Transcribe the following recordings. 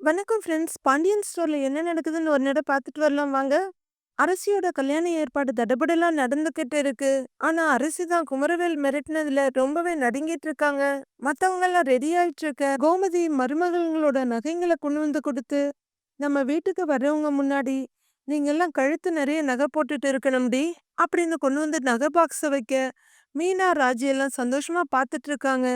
வணக்கம் ஃப்ரெண்ட்ஸ். பாண்டியன் ஸ்டோர்ல என்ன நடக்குதுன்னு ஒரு நட பார்த்துட்டு வரலாம் வாங்க. அரசியோட கல்யாண ஏற்பாடு தடபுடலா நடந்துகிட்டு இருக்கு. ஆனா அரசி தான் குமரவேல் மிரட்டினதுல ரொம்பவே நடுங்கிட்டு இருக்காங்க. மத்தவங்க எல்லாம் ரெடி ஆயிட்டு இருக்க. கோமதி மருமகளோட நகைங்களை கொண்டு வந்து கொடுத்து, நம்ம வீட்டுக்கு வர்றவங்க முன்னாடி நீங்க எல்லாம் கழுத்து நிறைய நகை போட்டுட்டு இருக்கணும்டி அப்படின்னு கொண்டு வந்து நகை பாக்ஸ வைக்க, மீனா ராஜி எல்லாம் சந்தோஷமா பார்த்துட்டு இருக்காங்க.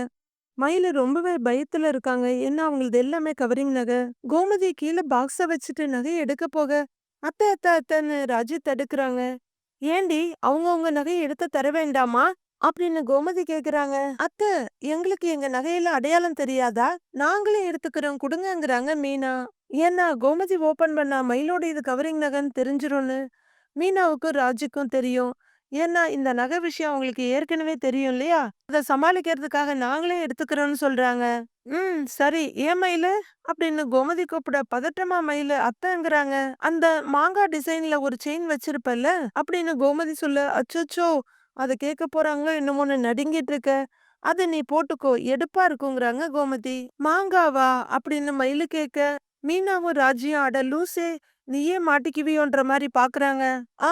மயிலு ரொம்பவே பயத்துல இருக்காங்க. ஏன்னா அவங்களது எல்லாமே கவரிங் நகை. கோமதி கீழே பாக்ஸ வச்சுட்டு நகையை எடுக்க போக, அத்தை அத்தை அத்தைன்னு ராஜி தடுக்கிறாங்க. ஏண்டி அவங்க நகையை எடுத்து தர வேண்டாமா அப்படின்னு கோமதி கேக்குறாங்க. அத்தை, எங்களுக்கு எங்க நகையில அடையாளம் தெரியாதா? நாங்களே எடுத்துக்கிறோம் கொடுங்கங்கிறாங்க மீனா. ஏன்னா கோமதி ஓபன் பண்ணா மயிலோட இது கவரிங் நகைன்னு தெரிஞ்சிரும்னு மீனாவுக்கும் ராஜுக்கும் தெரியும். ஏன்னா இந்த நகை விஷயம் அவங்களுக்கு ஏற்கனவே தெரியும் இல்லையா? அத சமாளிக்கிறதுக்காக நாங்களே எடுத்துக்கிறோம்னு சொல்றாங்க. சரி. ஏன் மயிலு அப்படின்னு கோமதி கூப்பிட பதட்டமா மயிலு அத்தைங்கிறாங்க. அந்த மாங்காய் டிசைன்ல ஒரு செயின் வச்சிருப்பல்ல அப்படின்னு கோமதி சொல்ல, அச்சச்சோ, அத கேட்க போறாங்க என்னமோன்னு நடுங்கிட்டு இருக்க. அத நீ போட்டுக்கோ, எடுப்பா இருக்குங்கிறாங்க கோமதி. மாங்காவா அப்படின்னு மயிலு கேட்க, மீனாவும் ராஜியும் அட லூசே, நீயே மாட்டிக்குவியோன்ற மாதிரி பாக்குறாங்க. ஆ,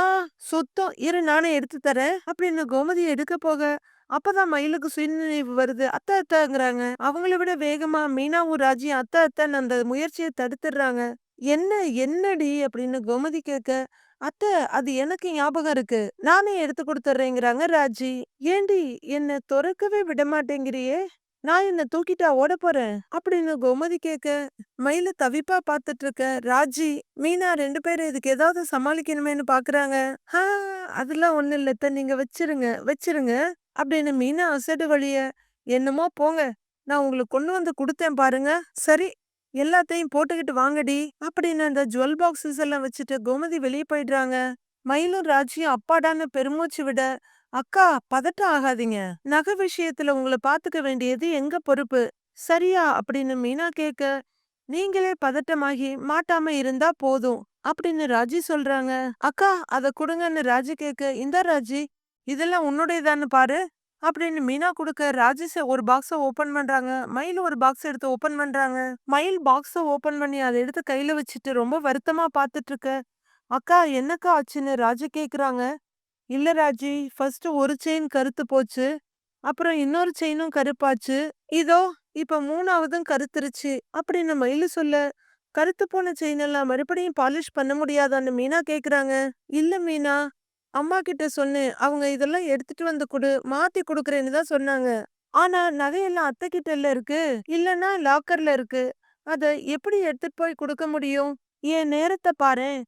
சுத்தம், இரு நானே எடுத்து தரேன் அப்படின்னு கோமதி எடுக்க போக, அப்பதான் மயிலுக்கு சுயநினைவு வருது. அத்தை அத்தைங்கிறாங்க. அவங்கள விட வேகமா மீனாவும் ராஜியும் அத்தை அத்தைன்னு அந்த முயற்சியை தடுத்துடுறாங்க. என்ன என்னடி அப்படின்னு கோமதி கேட்க, அத்தை, அது எனக்கு ஞாபகம் இருக்கு, நானே எடுத்து கொடுத்துட்றேங்கிறாங்க ராஜி. ஏண்டி, என்ன துறக்கவே விட மாட்டேங்கிறியே, நான் என்ன தூக்கிட்டா ஓட போறேன் அப்படின்னு கோமதி கேட்க, மயில தவிப்பா பார்த்துட்டு இருக்க ராஜி மீனா 2 பேரும் இதுக்கு ஏதாவது சமாளிக்கணுமேன்னு பாக்குறாங்க. "ஆ, அதெல்லாம் ஒண்ணும் இல்ல அத்தை, நீங்க வச்சிருங்க வச்சிருங்க" அப்படின்னு மீனா அசடு வழிய, "என்னமோ போங்க, நான் உங்களுக்கு கொண்டு வந்து கொடுத்தேன் பாருங்க, சரி, எல்லாத்தையும் போட்டுக்கிட்டு வாங்கடி" அப்படின்னு அந்த ஜுவல் பாக்ஸஸ் எல்லாம் வச்சுட்டு கோமதி வெளியே போயிடுறாங்க. மயிலும் ராஜியும் அப்பாடான்னு பெருமூச்சு விட, "அக்கா, பதட்டம் ஆகாதீங்க, நகை விஷயத்துல உங்களை பாத்துக்க வேண்டியது எங்க பொறுப்பு, சரியா?" அப்படின்னு மீனா கேட்க, நீங்களே பதட்டமாகி மாட்டாம இருந்தா போதும் அப்படின்னு ராஜி சொல்றாங்க. அக்கா, அத குடுங்கன்னு ராஜி கேட்க, இந்த ராஜி, இதெல்லாம் உன்னுடையதான்னு பாரு அப்படின்னு மீனா கொடுக்க, ராஜேஷ் ஒரு பாக்ஸ ஓபன் பண்றாங்க. மயில் ஒரு பாக்ஸ் எடுத்து ஓபன் பண்றாங்க. மயில் பாக்ஸ ஓபன் பண்ணி அதை எடுத்து கையில வச்சுட்டு ரொம்ப வருத்தமா பாத்துட்டு இருக்க. அக்கா, என்னக்கா ஆச்சுன்னு ராஜி கேக்குறாங்க. இல்ல ராஜி, ஃபர்ஸ்ட் ஒரு செயின் கருத்து போச்சு, அப்புறம் இன்னொரு செயினும் கருப்பாச்சு, இதோ இப்ப 3ஆவதும் கருத்துருச்சு அப்படின்னு மயிலு சொல்ல, கருத்து போன செயின் எல்லாம் மறுபடியும் பாலிஷ் பண்ண முடியாதான்னு மீனா கேக்குறாங்க. இல்ல மீனா, அம்மா கிட்ட சொன்னேன், அவங்க இதெல்லாம் எடுத்துட்டு வந்து குடு, மாத்தி குடுக்கறேன்னு தான் சொன்னாங்க. ஆனா நகையெல்லாம் அத்தை கிட்ட இல்ல இருக்கு, இல்லன்னா லாக்கர்ல இருக்கு, அத எப்படி எடுத்துட்டு போய் கொடுக்க முடியும்? என் நேரத்தை பாரேன்,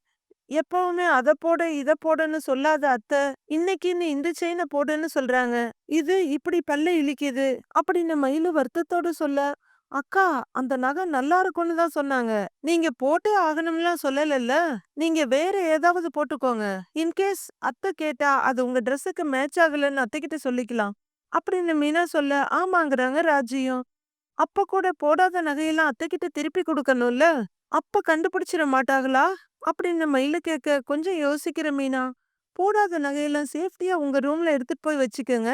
எப்பவுமே அத போடு இத போடுன்னு சொல்லாத அத்தை, இன்னைக்குன்னு இந்த செயினை போடுன்னு சொல்றாங்க, இது இப்படி பல்ல இழிக்குது அப்படின்னு மயிலு வருத்தத்தோட சொல்ல, அக்கா, அந்த நகை நல்லா இருக்கும்னு தான் சொன்னாங்க, நீங்க போட்டே ஆகணும்லாம் சொல்லலல்ல, நீங்க வேற ஏதாவது போட்டுக்கோங்க, இன்கேஸ் அத்தை கேட்டா அது உங்க ட்ரெஸ்ஸுக்கு மேட்ச் ஆகலன்னு அத்தை கிட்ட சொல்லிக்கலாம் அப்படின்னு மீனா சொல்ல, ஆமாங்கிறாங்க ராஜியும். அப்ப கூட போடாத நகையெல்லாம் அத்தைகிட்ட திருப்பி கொடுக்கணும்ல, அப்ப கண்டுபிடிச்சிட மாட்டாங்களா அப்படின்னு மயிலு கேட்க, கொஞ்சம் யோசிக்கிற மீனா, போடாத நகையெல்லாம் சேஃப்டியா உங்க ரூம்ல எடுத்துட்டு போய் வச்சுக்கோங்க,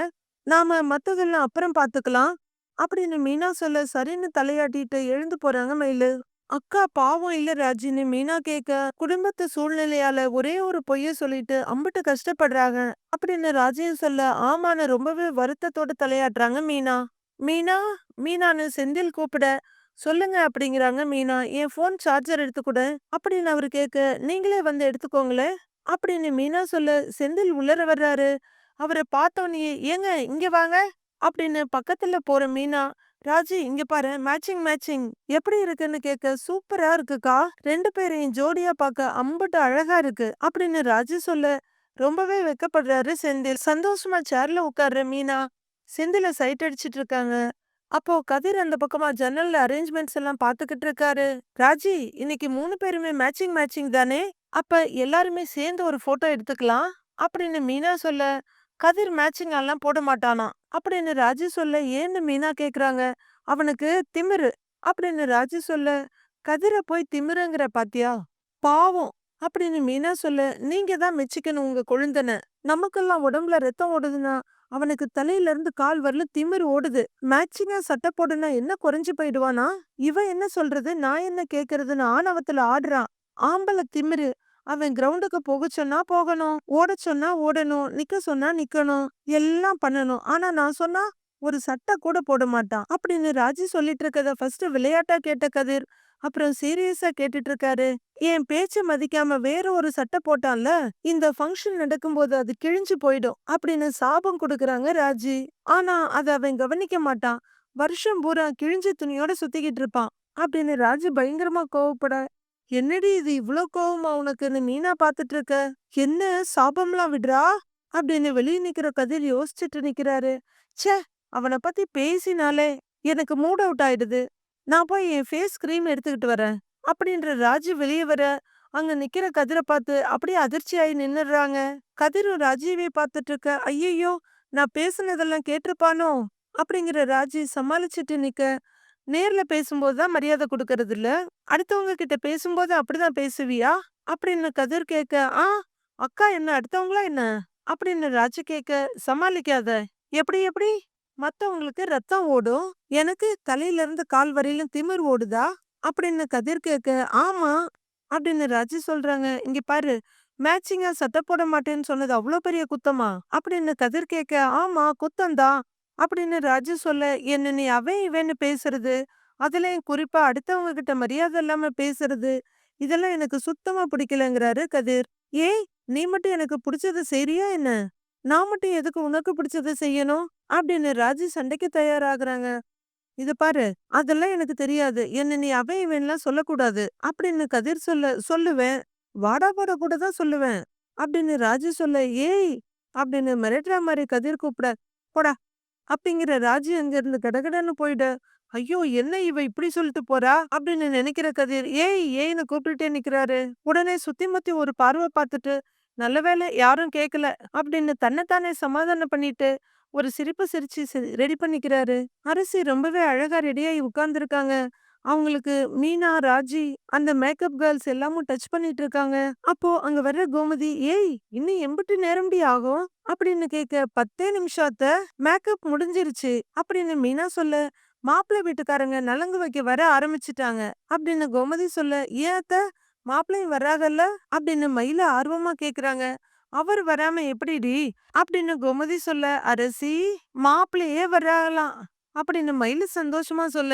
நாம மத்ததெல்லாம் அப்புறம் பாத்துக்கலாம் அப்படின்னு மீனா சொல்ல, சரின்னு தலையாட்டிட்டு எழுந்து போறாங்க மயிலு. அக்கா, பாவம் இல்ல ராஜின்னு மீனா கேட்க, குடும்பத்து சூழ்நிலையால ஒரே ஒரு பொய்ய சொல்லிட்டு அம்பிட்டு கஷ்டப்படுறாங்க அப்படின்னு ராஜியும் சொல்ல, ஆமான்னு ரொம்பவே வருத்தத்தோட தலையாட்டுறாங்க மீனா. மீனா, மீனான்னு செந்தில் கூப்பிட, சொல்லுங்க அப்படிங்கிறாங்க மீனா. என் ஃபோன் சார்ஜர் எடுத்துக்கூட அப்படின்னு அவரு கேட்க, நீங்களே வந்து எடுத்துக்கோங்களேன் அப்படின்னு மீனா சொல்ல, செந்தில் உள்ளர வர்றாரு. அவரை பார்த்தோன்னே, ஏங்க இங்க வாங்க அப்படின்னு பக்கத்துல போற மீனா, ராஜி இங்க பாரு, மேட்சிங் மேட்சிங் எப்படி இருக்குன்னு கேட்க, சூப்பரா இருக்குக்கா, 2 பேரையும் ஜோடியா பார்க்க அம்புட்டு அழகா இருக்கு அப்படின்னு ராஜி சொல்ல, ரொம்பவே வெக்கப்படுறாரு செந்தில். சந்தோஷமா சேர்ல உட்கார்ற மீனா செந்தில சைட் அடிச்சிட்டு இருக்காங்க. அப்போ கதிர் அந்த பக்கமா ஜன்னல்ல அரேஞ்ச்மெண்ட்ஸ் எல்லாம் பாத்துக்கிட்டு இருக்காரு. ராஜி, இன்னைக்கு 3 பேருமே மேட்சிங் மேட்சிங் தானே, அப்ப எல்லாருமே சேர்ந்து ஒரு போட்டோ எடுத்துக்கலாம் அப்படின்னு மீனா சொல்ல, கதிர் மேட்சிங் எல்லாம் போட மாட்டானா அப்படின்னு ராஜி சொல்ல, ஏன்னு மீனா கேக்குறாங்க. அவனுக்கு திமிரு அப்படின்னு ராஜி சொல்ல, கதிர போய் திமிருங்கிற பாத்தியா, பாவம் அப்படின்னு மீனா சொல்ல, நீங்க தான் மெச்சிக்கணும் உங்க கொழுந்தன, நமக்கெல்லாம் உடம்புல ரத்தம் ஓடுதுன்னா அவனுக்கு தலையில இருந்து கால் வரலும் திமிரு ஓடுது. மேட்சிங்கா சட்டை போடுனா என்ன குறைஞ்சு போயிடுவானா? இவன் என்ன சொல்றது? நான் என்ன கேக்குறதுன்னு ஆணவத்துல ஆடுறான். ஆம்பள திமிரு. அவன் கிரவுண்டுக்கு போக சொன்னா போகணும். ஓடச் சொன்னா ஓடணும். நிக்க சொன்னா நிக்கணும். எல்லாம் பண்ணணும். ஆனா நான் சொன்னா ஒரு சட்டை கூட போட மாட்டான். அப்படின்னு ராஜி சொல்லிட்டு இருக்கத ஃபர்ஸ்ட் விளையாட்டா கேட்ட கதிர், அப்புறம் சீரியஸா கேட்டுட்டு இருக்காரு. என் பேச்ச மதிக்காம வேற ஒரு சட்டை போட்டான்ல, இந்த ஃபங்க்ஷன் நடக்கும்போது அது கிழிஞ்சு போயிடும் அப்படின்னு சாபம் குடுக்குறாங்க ராஜி. ஆனா அத அவன் கவனிக்க மாட்டான். வருஷம் பூரா கிழிஞ்ச துணியோட சுத்திக்கிட்டு இருப்பான் அப்படின்னு ராஜி பயங்கரமா கோவப்பட, என்னடி இது இவ்ளோ கோவமா உனக்குன்னு மீனா பாத்துட்டு இருக்க? என்ன சாபம்லாம் விடுறா? அப்படின்னு வெளிய நிக்கிற கதிர் யோசிச்சுட்டு நிக்கிறாரு. ச்சே, அவன பத்தி பேசினாலே எனக்கு மூட் அவுட் ஆயிடுது. நான் போய் என் ஃபேஸ் கிரீம் எடுத்துக்கிட்டு வரேன் அப்படின்ற ராஜு வெளியே வர, அங்க நிக்கிற கதிரை பார்த்து அப்படியே அதிர்ச்சியாயி நின்னுடுறாங்க. கதிரும் ராஜியவே பார்த்துட்டு இருக்க, ஐயையோ நான் பேசுனதெல்லாம் கேட்டிருப்பானோ அப்படிங்கிற ராஜி சமாளிச்சுட்டு நிக்க, நேர்ல பேசும்போது தான் மரியாதை கொடுக்கறது இல்ல, அடுத்தவங்க கிட்ட பேசும்போது அப்படிதான் பேசுவியா அப்படின்னு கதிர் கேட்க, ஆ அக்கா என்ன அடுத்தவங்களா என்ன அப்படின்னு ராஜு கேட்க, சமாளிக்காத. எப்படி எப்படி மத்தவங்களுக்கு ரத்தம் ஓடும், எனக்கு தலையில இருந்து கால் வரையிலும் திமிர் ஓடுதா அப்படின்னு கதிர் கேட்க, ஆமா அப்படின்னு ராஜி சொல்றாங்க. இங்க பாரு, மேட்சிங்கா சட்டை போட மாட்டேன்னு சொன்னது அவ்வளோ பெரிய குத்தமா அப்படின்னு கதிர் கேட்க, ஆமா குத்தம்தான் அப்படின்னு ராஜு சொல்ல, என்ன நீ அவன் இவன்னு பேசுறது, அதுலயும் குறிப்பா அடுத்தவங்க கிட்ட மரியாதை இல்லாம பேசுறது, இதெல்லாம் எனக்கு சுத்தமா பிடிக்கலங்கிறாரு கதிர். ஏய், நீ மட்டும் எனக்கு பிடிச்சது சரியா என்ன? நான் மட்டும் எதுக்கு உனக்கு பிடிச்சத செய்யணும் அப்படின்னு ராஜி சண்டைக்கு தயாராகுறாங்க. இது பாரு, அதெல்லாம் எனக்கு தெரியாது. என்ன நீ அவன் இவன்லாம் சொல்லக்கூடாது அப்படின்னு கதிர் சொல்ல, சொல்லுவேன். வாடா போடா கூட தான் சொல்லுவேன் அப்படின்னு ராஜி சொல்ல, ஏய் அப்படின்னு மிரட்டுற மாதிரி கதிர் கூப்பிட, போடா அப்படிங்கிற ராஜி அங்கிருந்து கடகடன்னு போயிட, ஐயோ என்ன இவ இப்படி சொல்லிட்டு போறா அப்படின்னு நினைக்கிற கதிர், ஏய் ஏன்னு கூப்பிட்டுட்டே நிக்கிறாரு. உடனே சுத்தி முத்தி ஒரு பார்வை பார்த்துட்டு, நல்ல வேளை யாரும் கேட்கல அப்படின்னு தன்னைத்தானே சமாதானம் பண்ணிட்டு ஒரு சிரிப்பு சிரிச்சு ரெடி பண்ணிக்கிறாரு. அரசி ரொம்பவே அழகா ரெடியாகி உட்கார்ந்துருக்காங்க. அவங்களுக்கு மீனா, ராஜி, அந்த மேக்கப் கேர்ள்ஸ் எல்லாமும் டச் பண்ணிட்டு இருக்காங்க. அப்போ அங்க வர்ற கோமதி, ஏய் இன்னும் எம்பிட்டு நேரம்டி ஆகும் அப்படின்னு கேட்க, 10 நிமிஷத்த மேக்கப் முடிஞ்சிருச்சு அப்படின்னு மீனா சொல்ல, மாப்பிள்ளை வீட்டுக்காரங்க நலங்கு வைக்க வர ஆரம்பிச்சுட்டாங்க அப்படின்னு கோமதி சொல்ல, ஏன் அத்த மாப்பிள்ளையும் வராகல்ல அப்படின்னு மயில ஆர்வமா கேக்குறாங்க. அவர் வராம எப்படிடி அப்படின்னு கோமதி சொல்ல, அரசி மாப்பிள்ளையே வராகலாம் அப்படின்னு மயிலு சந்தோஷமா சொல்ல,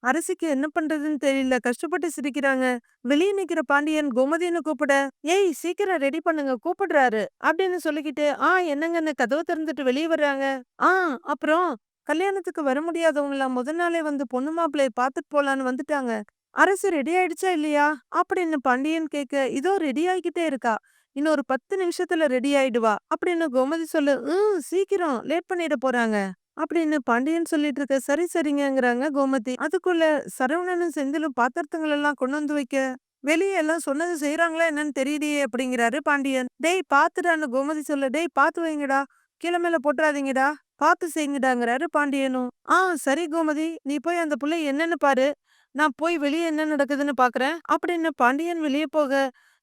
அரசிக்கு என்ன பண்றதுன்னு தெரியல, கஷ்டப்பட்டு சிரிக்கிறாங்க. வெளியே நிக்கிற பாண்டியன் கோமதின்னு கூப்பிட, ஏய் சீக்கிரம் ரெடி பண்ணுங்க கூப்பிடுறாரு அப்படின்னு சொல்லிக்கிட்டு, என்னங்கன்னு கதவை திறந்துட்டு வெளியே வர்றாங்க. ஆ அப்புறம் கல்யாணத்துக்கு வர முடியாதவங்களாம் முத நாளே வந்து பொண்ணு மாப்பிள்ளைய பாத்துட்டு போலான்னு வந்துட்டாங்க. அரசு ரெடி ஆயிடுச்சா இல்லையா அப்படின்னு பாண்டியன் கேட்க, இதோ ரெடி ஆகிக்கிட்டே இருக்கா, இன்னொரு 10 நிமிஷத்துல ரெடி ஆயிடுவா அப்படின்னு கோமதி சொல்லு, சீக்கிரம் லேட் பண்ணிட போறாங்க அப்படின்னு பாண்டியன் சொல்லிட்டு இருக்க, சரி சரிங்கங்கிறாங்க கோமதி. அதுக்குள்ள சரவணனும் செந்திலும் பாத்திரத்துங்கள் எல்லாம் கொண்டு வந்து வைக்க, வெளியே எல்லாம் சொன்னது செய்யறாங்களா என்னன்னு தெரியலையே அப்படிங்கிறாரு பாண்டியன். டேய் பாத்துடான்னு கோமதி சொல்ல, டேய் பாத்து வைங்கடா, கீழே மேல போட்டுறாதீங்கடா, பாத்து செய்யுங்கடாங்கிறாரு பாண்டியனும். சரி கோமதி, நீ போய் அந்த புள்ளை என்னன்னு பாரு, நான் போய் வெளியே என்ன நடக்குதுன்னு பாக்குறேன் அப்படின்னு பாண்டியன் வெளியே போக,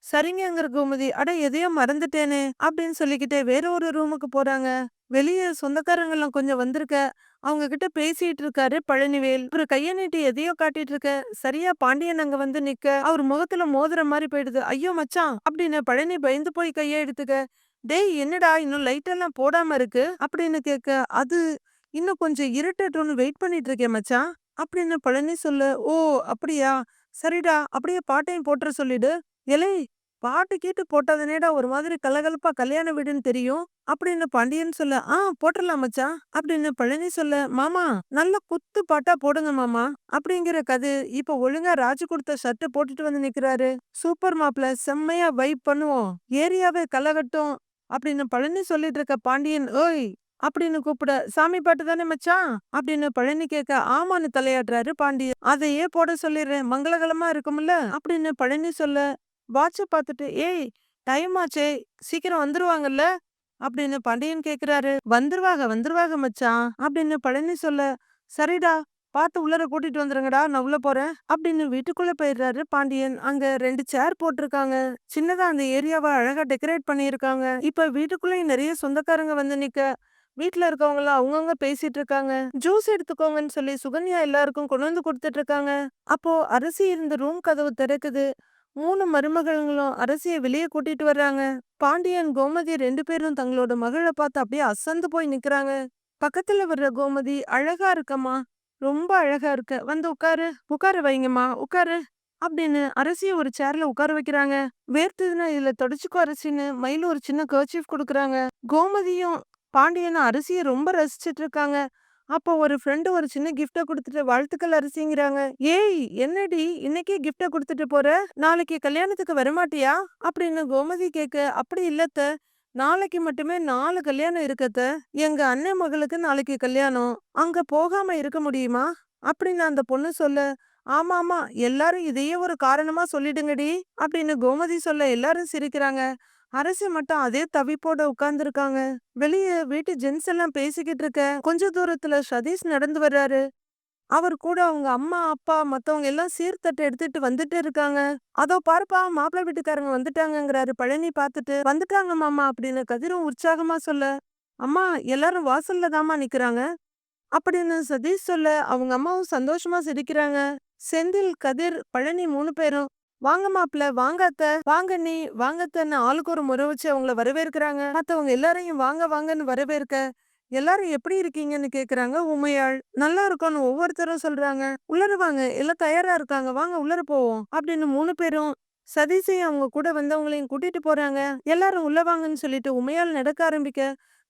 சரிங்கங்கிற கோமதி, அட எதையோ மறந்துட்டேனே அப்படின்னு சொல்லிக்கிட்டே வேற ஒரு ரூமுக்கு போறாங்க. வெளியே சொந்தக்காரங்க எல்லாம் கொஞ்சம் வந்திருக்க, அவங்க கிட்ட பேசிட்டு இருக்காரு பழனிவேல். ஒரு கைய நீட்டி எதையோ காட்டிட்டு இருக்க, சரியா பாண்டியன் அங்க வந்து நிக்க, அவர் முகத்துல மோதிர மாதிரி போயிடுது. ஐயோ மச்சான் அப்படின்னு பழனி பயந்து போய் கைய எடுத்துக்க, டேய் என்னடா இன்னும் லைட் எல்லாம் போடாம இருக்கு அப்படின்னு கேட்க, அது இன்னும் கொஞ்சம் இருட்டட்டும்னு வெயிட் பண்ணிட்டு இருக்கேன் மச்சான் அப்படின்னு பழனி சொல்ல, ஓ அப்படியா, சரிடா அப்படியே பாட்டையும் போட்டுற சொல்லிடு. எலை பாட்டு கீட்டு போட்டாதானேடா ஒரு மாதிரி கலகலப்பா கல்யாண வீடுன்னு தெரியும் அப்படின்னு பாண்டியன் சொல்ல, போட்டுடலாம் மச்சான் அப்படின்னு பழனி சொல்ல, மாமா நல்ல குத்து பாட்டா போடுங்க மாமா அப்படிங்கிற கது இப்ப ஒழுங்கா ராஜு கொடுத்த ஷர்ட் போட்டுட்டு வந்து நிக்கிறாரு. சூப்பர் மாப்ள, செம்மையா வைப் பண்ணுவோம், ஏரியாவே கலகட்டும் அப்படின்னு பழனி சொல்லிட்டு இருக்க பாண்டியன், ஓய் அப்படின்னு கூப்பிட, சாமி பாட்டு தானே மச்சான் அப்படின்னு பழனி கேட்க, ஆமான்னு தலையாடுறாரு பாண்டியன். அதையே போட சொல்லிடுறேன், மங்களகரமா இருக்கும்ல அப்படின்னு பழனி சொல்ல, வாட்ச பார்த்துட்டு, ஏய் டைம் ஆச்சே, சீக்கிரம் வந்துருவாங்கல்ல அப்படின்னு பாண்டியன் கேக்குறாரு. வந்துருவாங்க வந்துருவாங்க மச்சான் அப்படின்னு பழனி சொல்ல, சரிடா பார்த்து உள்ளர கூட்டிட்டு வந்துருங்கடா, நான் உள்ள போறேன் அப்படின்னு வீட்டுக்குள்ள போயிடுறாரு பாண்டியன். அங்க 2 சேர் போட்டிருக்காங்க. சின்னதா அந்த ஏரியாவை அழகா டெக்கரேட் பண்ணியிருக்காங்க. இப்ப வீட்டுக்குள்ளேயும் நிறைய சொந்தக்காரங்க வந்து நிக்க, வீட்ல இருக்கவங்கலாம் அவங்கவங்க பேசிட்டு இருக்காங்க. ஜூஸ் எடுத்துக்கோங்கன்னு சொல்லி சுகன்யா எல்லாருக்கும் கொண்டு வந்து குடுத்துட்டு இருக்காங்க. அப்போ அரசி இருந்த ரூம் கதவு திறக்குது. 3 மருமகள்களும் அரசிய வெளிய கூட்டிட்டு வர்றாங்க. பாண்டியன், கோமதி 2 பேரும் தங்களோட மகள பார்த்து அப்படியே அசந்து போய் நிக்கிறாங்க. பக்கத்துல வர்ற கோமதி, "அழகா இருக்கம்மா. ரொம்ப அழகா இருக்க. வந்து உட்காரு. உட்கார வைங்கம்மா. உட்காரு." அப்படின்னு அரசிய ஒரு சேர்ல உட்கார வைக்கிறாங்க. "வேர்த்ததுன்னா இதுல தொடச்சுக்கோ அரசின்னு" மயிலு ஒரு சின்ன கர்ச்சீஃப் குடுக்குறாங்க. கோமதியும் பாண்டியனும் அரிசிய ரொம்ப ரசிச்சுட்டு இருக்காங்க. அப்போ ஒரு ஃப்ரெண்டு ஒரு சின்ன கிஃப்ட்ட குடுத்துட்டு, "வாழ்த்துக்கள் அரிசிங்கிறாங்க." "ஏய் என்னடி இன்னைக்கே கிஃப்ட்ட குடுத்துட்டு போற? நாளைக்கு கல்யாணத்துக்கு வரமாட்டியா?" அப்படின்னு கோமதி கேட்க, "அப்படி இல்ல அத்த. நாளைக்கு மட்டுமே 4 கல்யாணம் இருக்கு அத்த. எங்க அண்ணன் மகளுக்கு நாளைக்கு கல்யாணம். அங்க போகாம இருக்க முடியுமா?" அப்படின்னு அந்த பொண்ணு சொல்ல, "ஆமாமா, எல்லாரும் இதையே ஒரு காரணமா சொல்லிடுங்கடி." அப்படின்னு கோமதி சொல்ல எல்லாரும் சிரிக்கிறாங்க. அரசி மட்டும் அதே தவிப்போட உட்கார்ந்திருக்காங்க. வெளிய வீட்டு ஜென்ஸ் எல்லாம் பேசிக்கிட்டு இருக்க. கொஞ்ச தூரத்துல சதீஷ் நடந்து வர்றாரு. அவர் கூட அவங்க அம்மா, அப்பா மத்தவங்க எல்லாம் சீர்தட்டு எடுத்துட்டு வந்துட்டு இருக்காங்க. "அதோ பாருப்பா மாப்பிள்ளை வீட்டுக்காரங்க வந்துட்டாங்கங்கிறாரு பழனி பார்த்துட்டு." "வந்துட்டாங்க மாமா" அப்படின்னு கதிரும் உற்சாகமா சொல்ல, "அம்மா எல்லாரும் வாசல்ல தாம்மா நிக்கிறாங்க." அப்படின்னு சதீஷ் சொல்ல, அவங்க அம்மாவும் சந்தோஷமா சிரிக்கிறாங்க. செந்தில், கதிர், பழனி 3 பேரும், "வாங்க மாப்ள, வாங்க அத்த, வாங்க அண்ணி, வாங்க அத்தன்னு" ஆளுக்கு ஒரு முறை வச்சு அவங்கள வரவேற்கிறாங்க. மத்தவங்க எல்லாரையும் வாங்க வாங்கன்னு வரவேற்க, "எல்லாரும் எப்படி இருக்கீங்கன்னு?" கேக்குறாங்க உமையாள். "நல்லா இருக்கோம்னு" ஒவ்வொருத்தரும் சொல்றாங்க. "உள்ளார வாங்க, எல்லாம் தயாரா இருக்காங்க, வாங்க உள்ளார போவோம்" அப்படின்னு 3 பேரும் சதீஷையும் அவங்க கூட வந்தவங்களையும் கூட்டிட்டு போறாங்க. எல்லாரும் உள்ள வாங்கன்னு சொல்லிட்டு உமையாள் நடக்க ஆரம்பிக்க,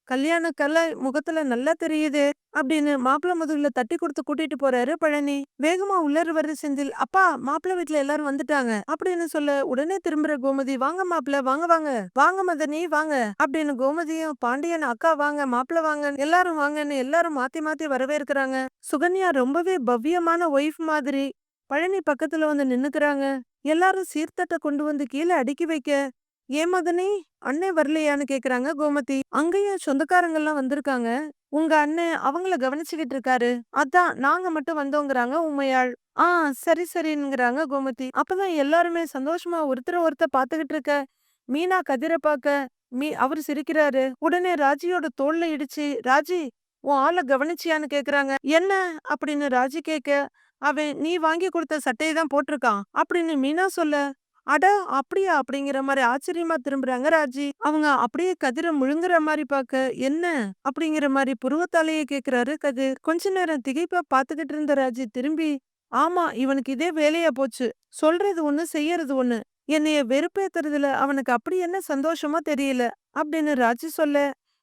"கல்யாண கலை முகத்துல நல்லா தெரியுது" அப்படின்னு மாப்பிள்ளை முதுகுல தட்டி கொடுத்து கூட்டிட்டு போறாரு பழனி. வேகமா உள்ளார வர்ற செந்தில், "அப்பா மாப்பிள்ளை வீட்ல எல்லாரும் வந்துட்டாங்க" அப்படின்னு சொல்ல உடனே திரும்புற கோமதி, "வாங்க மாப்பிள்ளை, வாங்க வாங்க, வாங்க மதனி வாங்க" அப்படின்னு கோமதியும் பாண்டியன், "அக்கா வாங்க, மாப்பிள்ளை வாங்க, எல்லாரும் வாங்கன்னு" எல்லாரும் மாத்தி மாத்தி வரவேற்கிறாங்க. சுகன்யா ரொம்பவே பவ்யமான ஒய்ஃப் மாதிரி பழனி பக்கத்துல வந்து நின்னுக்கிறாங்க. எல்லாரும் சீர்தட்ட கொண்டு வந்து கீழே அடுக்கி வைக்க, "ஏன் மதனி, அண்ணே வரலையான்னு?" கேக்குறாங்க கோமதி. "அங்கேயும் சொந்தக்காரங்கெல்லாம் வந்திருக்காங்க. உங்க அண்ணன் அவங்கள கவனிச்சுக்கிட்டு இருக்காரு. அதான் நாங்க மட்டும் வந்தோங்கிறாங்க உமையாள்." "ஆ, சரி சரிங்கிறாங்க கோமதி. அப்பதான் எல்லாருமே சந்தோஷமா ஒருத்தர ஒருத்தர் பாத்துக்கிட்டு இருக்க, மீனா கதிர பாக்க, அவரு சிரிக்கிறாரு. உடனே ராஜியோட தோள்ல இடிச்சு, "ராஜி, உன் ஆள கவனிச்சியான்னு?" கேக்குறாங்க. "என்ன?" அப்படின்னு ராஜி கேக்க, "அவன் நீ வாங்கி கொடுத்த சட்டையை தான் போட்டிருக்கான்" அப்படின்னு மீனா சொல்ல, "அட அப்படியா?" அப்படிங்கிற மாரி ஆச்சரியமா திரும்புறாங்க ராஜி. அவங்க அப்படியே கதிர முழுங்குற மாரி பாக்க, "என்ன?" அப்படிங்கிற மாரி புருவத்தாலேயே கேக்குறாரு கதிர். கொஞ்ச நேரம் திகைப்பா பாத்துக்கிட்டு இருந்த ராஜி திரும்பி, "ஆமா, இவனுக்கு இதே வேலையா போச்சு. சொல்றது ஒண்ணு, செய்யறது ஒண்ணு. என்னைய வெறுப்பேத்துறதுல அவனுக்கு அப்படி என்ன சந்தோஷமோ தெரியல" அப்படின்னு ராஜி சொல்ல,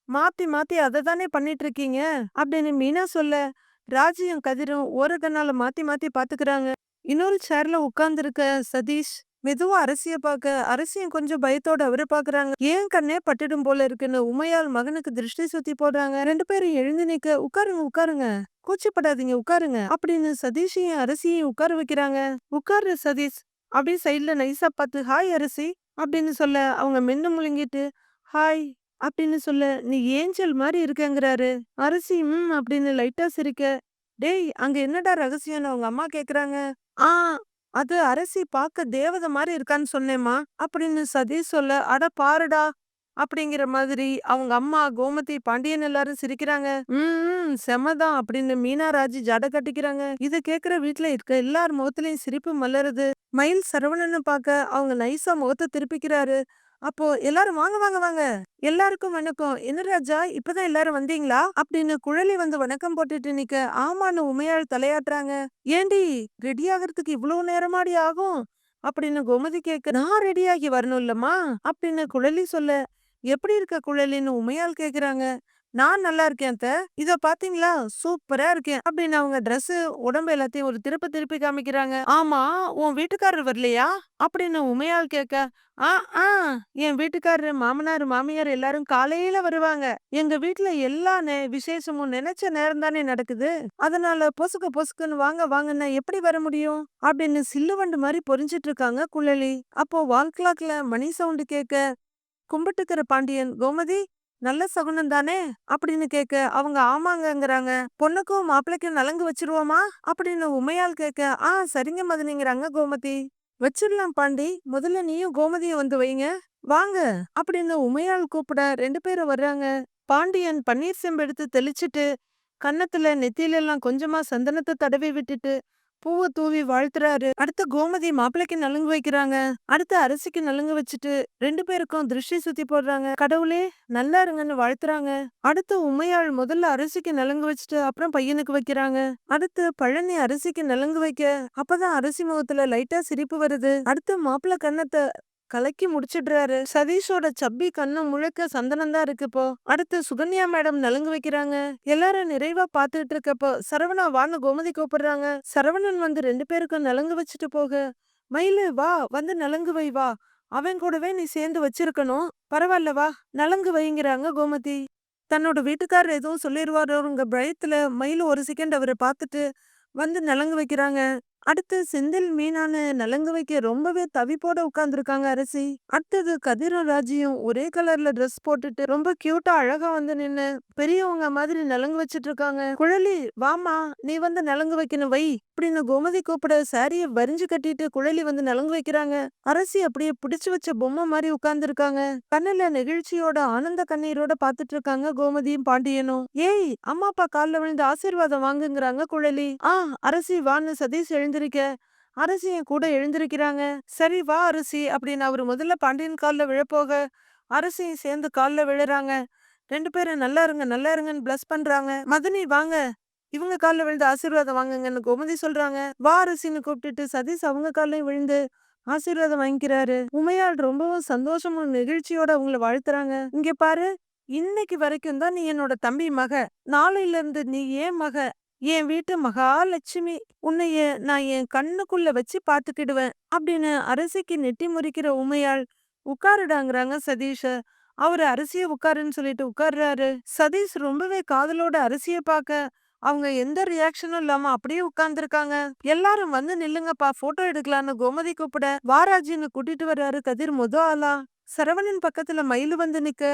"மாத்தி மாத்தி அதை தானே பண்ணிட்டு இருக்கீங்க" அப்படின்னு மீனா சொல்ல, ராஜியும் கதிரும் ஓரக்கண்ணால மாத்தி மாத்தி பாத்துக்கிறாங்க. இன்னொரு சேர்ல உட்கார்ந்திருக்க சதீஷ் மெதுவா அரசிய பாக்க, அரசியும் கொஞ்சம் பயத்தோட அவரை பாக்குறாங்க. "ஏன் கண்ணே பட்டுடும் போல இருக்குன்னு" உமையாள் மகனுக்கு திருஷ்டி சுத்தி போடுறாங்க. 2 பேரும் எழுந்து நிக்க, "உட்காருங்க உட்காருங்க, கூச்சப்படாதீங்க உட்காருங்க" அப்படின்னு சதீஷையும் அரசியையும் உட்கார வைக்கிறாங்க. "உட்காரு சதீஷ்" அப்படியே சைட்ல நைஸா பார்த்து, "ஹாய் அரசி" அப்படின்னு சொல்ல, அவங்க மென்னு முழுங்கிட்டு, "ஹாய்" அப்படின்னு சொல்ல, "நீ ஏஞ்சல் மாதிரி இருக்கங்கிறாரு." அரசி ம் அப்படின்னு லைட்டா சிரிக்க, "டேய் அங்க என்னடா ரகசியம்னு" அவங்க அம்மா கேக்குறாங்க. "ஆ, அது அரசி பார்க்க தேவதை மாரி இருக்கான்னு சொன்னேம்மா" அப்படின்னு சதீஷ் சொல்ல, "அட பாருடா" அப்படிங்கிற மாதிரி அவங்க அம்மா, கோமதி, பாண்டியன் எல்லாரும் சிரிக்கிறாங்க. "ம் செமதான்" அப்படின்னு மீனா, ராஜி ஜட கட்டிக்கிறாங்க. இத கேக்குற வீட்ல இருக்க எல்லார் முகத்திலயும் சிரிப்பு மலருது. மயில் சரவணன்னு பார்க்க அவங்க நைஸா முகத்தை திருப்பிக்கிறாரு. அப்போ எல்லாரும், "வாங்க வாங்க வாங்க, எல்லாருக்கும் வணக்கம். என்ன ராஜா, இப்பதான் எல்லாரும் வந்தீங்களா?" அப்படின்னு குழலி வந்து வணக்கம் போட்டுட்டு நிக்க, "ஆமான்னு" உமையாள் தலையாட்டுறாங்க. "ஏண்டி, ரெடி ஆகிறதுக்கு இவ்வளவு நேரமாடி ஆகும்?" அப்படின்னு கோமதி கேட்க, "நான் ரெடியாகி வரணும் இல்லம்மா" அப்படின்னு குழலி சொல்ல, "எப்படி இருக்க குழலின்னு" உமையாள் கேக்குறாங்க. "நான் நல்லா இருக்கேன் அத்த. இதோ பாத்தீங்களா, சூப்பரா இருக்கேன்" அப்படின்னு அவங்க Dress உடம்பு எல்லாத்தையும் ஒரு திருப்பி திருப்பி காமிக்கிறாங்க. "ஆமா, உன் வீட்டுக்காரர் வரலையா?" அப்படின்னு உமையாள் கேட்க, "ஆ ஆ என் வீட்டுக்காரரு, மாமனார், மாமியார் எல்லாரும் காலையில வருவாங்க. எங்க வீட்ல எல்லா விசேஷமும் நினைச்ச நேரம் தானே நடக்குது. அதனால பொசுக்கு பொசுக்குன்னு வாங்க வாங்கன்னா எப்படி வர முடியும்?" அப்படின்னு சில்லுவண்டு மாதிரி பொரிஞ்சிட்டு இருக்காங்க குழலி. அப்போ வால் கிளாக்ல மணி சவுண்ட் கேட்க, கும்பிட்டுக்கிற பாண்டியன், "கோமதி, நல்ல சகுனம் தானே?" அப்படின்னு கேட்க, அவங்க ஆமாங்கங்கிறாங்க. "பொண்ணுக்கும் மாப்பிள்ளைக்கும் நலங்கு வச்சிருவோமா?" அப்படின்னு உமையாள் கேட்க, "ஆ சரிங்க மதனிங்கிறாங்க கோமதி." "வச்சிடலாம் பாண்டி, முதல்ல நீயும் கோமதியும் வந்து வைங்க, வாங்க" அப்படின்னு உமையாள் கூப்பிட 2 பேரும் வர்றாங்க. பாண்டியன் பன்னீர் செம்பு எடுத்து தெளிச்சிட்டு கன்னத்துல நெத்தியில எல்லாம் கொஞ்சமா சந்தனத்தை தடவி விட்டுட்டு பூவை தூவி வாழ்த்துறாரு. அடுத்து கோமதி மாப்பிள்ளைக்கு நலுங்கு வைக்கிறாங்க. அடுத்து அரிசிக்கு நலுங்கு வச்சுட்டு 2 பேருக்கும் திருஷ்டி சுத்தி போடுறாங்க. கடவுளே நல்லா இருங்கன்னு வாழ்த்துறாங்க. அடுத்து உமையாள் முதல்ல அரிசிக்கு நலுங்கு வச்சுட்டு அப்புறம் பையனுக்கு வைக்கிறாங்க. அடுத்து பழனி அரிசிக்கு நலுங்கு வைக்க அப்பதான் அரிசி முகத்துல லைட்டா சிரிப்பு வருது. அடுத்து மாப்பிள்ளை கன்னத்தை கலக்கி முடிச்சிடுறாரு. சதீஷோட சப்பி கண்ணு முழுக்க சந்தனம் தான் இருக்கு இப்போ. அடுத்து சுகன்யா மேடம் நலுங்கு வைக்கிறாங்க. எல்லாரும் நிறைவா பாத்துட்டு இருக்கப்போ சரவணா வான்னு கோமதி கூப்பிடுறாங்க. சரவணன் வந்து 2 பேருக்கும் நலுங்கு வச்சுட்டு போக, மயிலு வா வந்து நலுங்கு வை வா, அவன் கூடவே நீ சேர்ந்து வச்சிருக்கணும், பரவாயில்ல வா நலுங்கு வைங்கிறாங்க கோமதி. தன்னோட வீட்டுக்காரர் எதுவும் சொல்லிடுவாரோங்க பயத்துல மயிலு ஒரு செகண்ட் அவரை பார்த்துட்டு வந்து நலுங்கு வைக்கிறாங்க. அடுத்து செந்தில் மீனான்னு நலுங்கு வைக்க ரொம்பவே தவிப்போட உட்கார்ந்துருக்காங்க அரசி. அடுத்தது கதிரும் ராஜியும் ஒரே கலர்ல ட்ரெஸ் போட்டுட்டு ரொம்ப கியூட்டா அழகா வந்து நின்னு பெரியவங்க மாதிரி நலுங்கு வச்சிட்டு இருக்காங்க. குழலி வாமா நீ வந்து நலுங்கு வைக்கணும் வை அப்படின்னு கோமதி கூப்பிட சாரிய வரிஞ்சு கட்டிட்டு குழலி வந்து நலுங்கு வைக்கிறாங்க. அரசி அப்படியே பிடிச்சு வச்ச பொம்மை மாதிரி உட்கார்ந்து இருக்காங்க. கண்ணுல நெகிழ்ச்சியோட ஆனந்த கண்ணீரோட பாத்துட்டு இருக்காங்க கோமதியும் பாண்டியனும். ஏய் அம்மா அப்பா கால்ல விழுந்து ஆசீர்வாதம் வாங்குங்கிறாங்க குழலி. அரசி வான்னு சதீஷ் எழுந்திருக்க அரசி என் கூட எழுந்திருக்கிறாங்க. சரி வா அரசி அப்படின்னு அவரு முதல்ல பாண்டியன் கால்ல விழப்போக அரசியும் சேர்ந்து கால்ல விழுறாங்க. 2 பேரும் நல்லா இருங்கன்னு பிளஸ் பண்றாங்க. மதனி வாங்க இவங்க கால்ல விழுந்து ஆசீர்வாதம் வாங்குங்கன்னு கோமதி சொல்றாங்க. வா அரசின்னு கூப்பிட்டுட்டு சதீஷ் அவங்க காலையும் விழுந்து ஆசீர்வாதம் வாங்கிக்கிறாரு. உமையாள் ரொம்பவும் சந்தோஷமும் நெகிழ்ச்சியோட அவங்கள வாழ்த்துறாங்க. இங்க பாரு, இன்னைக்கு வரைக்கும் தான் நீ என்னோட தம்பி மக, நாளையில இருந்து நீ ஏன் மக, என் வீட்டு மகாலட்சுமி, உன்னைய நான் என் கண்ணுக்குள்ள வச்சு பாத்துக்கிடுவேன் அப்படின்னு அரசிக்கு நெட்டி முறிக்கிற உமையாள் உட்காருடாங்கிறாங்க சதீஷ. அவரு அரசிய உட்காருன்னு சொல்லிட்டு உட்கார்றாரு. சதீஷ் ரொம்பவே காதலோட அரசிய பாக்க அவங்க எந்த ரியாக்ஷனும் இல்லாம அப்படியே உட்கார்ந்துருக்காங்க. எல்லாரும் வந்து நில்லுங்கப்பா போட்டோ எடுக்கலான்னு கோமதி கூப்பிட வாராஜின்னு கூட்டிட்டு வர்றாரு கதிர் ஆளா. சரவணன் பக்கத்துல மயிலு வந்து நிக்க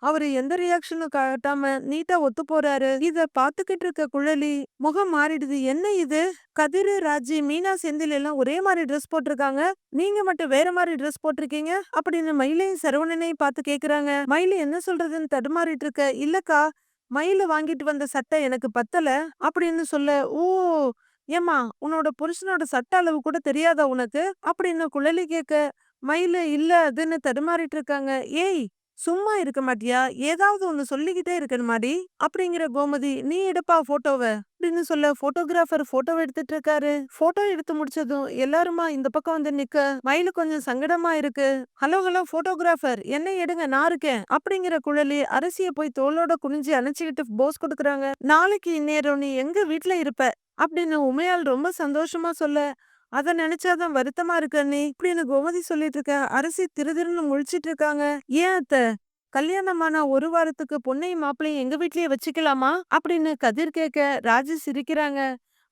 அவரு எந்த ரியாக்ஷனும் காட்டாம நீட்டா ஒத்து போறாரு. இத பாத்துக்கிட்டு இருக்க குழலி முகம் மாறிடுது. என்ன இது, கதிரு ராஜி மீனா செந்தில் எல்லாம் ஒரே மாதிரி ட்ரெஸ் போட்டிருக்காங்க, நீங்க மட்டும் வேற மாதிரி ட்ரெஸ் போட்டிருக்கீங்க அப்படின்னு மயிலையும் சரவணனையும் பார்த்து கேக்குறாங்க. மயிலு என்ன சொல்றதுன்னு தடுமாறிட்டு இருக்க, இல்லக்கா மயிலு வாங்கிட்டு வந்த சட்டை எனக்கு பத்தல அப்படின்னு சொல்ல, ஓ ஏமா உன்னோட புருஷனோட சட்ட அளவு கூட தெரியாதா உனக்கு அப்படின்னு குழலி கேட்க மயிலு இல்ல அதுன்னு தடுமாறிட்டு இருக்காங்க. ஏய் சும்மா இருக்க மாட்டியா, ஏதாவது ஒண்ணு சொல்லிக்கிட்டே இருக்கணுமாடி அப்படிங்கிற கோமதி நீ எடுப்பா போட்டோவ அப்படின்னு சொல்ல போட்டோகிராஃபர் போட்டோ எடுத்துட்டு இருக்காரு. போட்டோ எடுத்து முடிச்சதும் எல்லாருமா இந்த பக்கம் வந்து நிக்க மயிலு கொஞ்சம் சங்கடமா இருக்கு. ஹலோ ஹலோ போட்டோகிராஃபர் என்ன எடுங்க நான் இருக்கேன் அப்படிங்கிற குழலி அரசிய போய் தோளோட குனிஞ்சு அணைச்சுக்கிட்டு போஸ் கொடுக்குறாங்க. நாளைக்கு இந்நேரம் நீ எங்க வீட்டுல இருப்ப அப்படின்னு உமையாள் ரொம்ப சந்தோஷமா சொல்ல அத நினைச்சாதான் வருத்தமா இருக்கு அண்ணி இப்படின்னு கோமதி சொல்லிட்டு இருக்க அரசி திருதிருன்னு முழிச்சிட்டு இருக்காங்க. ஏன் அத்த கல்யாணமான 1 வாரத்துக்கு பொண்ணையும் மாப்பிள்ளையும் எங்க வீட்லயே வச்சுக்கலாமா அப்படின்னு கதிர் கேட்க ராஜி சிரிக்கிறாங்க.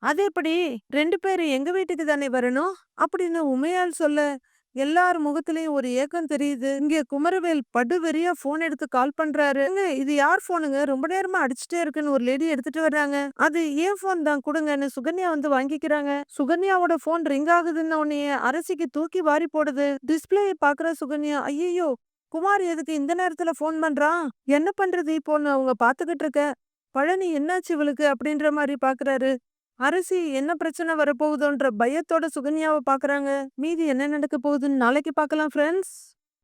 அது எப்படி, 2 பேரும் எங்க வீட்டுக்கு தானே வரணும் அப்படின்னு உமையாள் சொல்ல எல்லார் முகத்திலயும் ஒரு ஏக்கம் தெரியுது. இங்க குமரவேல் படுவெறியா போன் எடுத்து கால் பண்றாரு. இது யார் போனுங்க, ரொம்ப நேரமா அடிச்சுட்டே இருக்குன்னு ஒரு லேடி எடுத்துட்டு வர்றாங்க. அது ஏன் போன் தான் கொடுங்கன்னு சுகன்யா வந்து வாங்கிக்கிறாங்க. சுகன்யாவோட போன் ரிங் ஆகுதுன்னு உடனே அரசிக்கு தூக்கி வாரி போடுது. டிஸ்பிளே பாக்குற சுகன்யா ஐயோ குமார் எதுக்கு இந்த நேரத்துல போன் பண்றான், என்ன பண்றது இப்போன்னு அவங்க பாத்துக்கிட்டு இருக்க பழனி என்னாச்சு இவளுக்கு அப்படின்ற மாதிரி பாக்குறாரு. அரசி என்ன பிரச்சனை வரப்போகுதோன்ற பயத்தோட சுகன்யாவை பாக்குறாங்க. மீதி என்ன நடக்க போகுதுன்னு நாளைக்கு பார்க்கலாம் ஃப்ரெண்ட்ஸ்.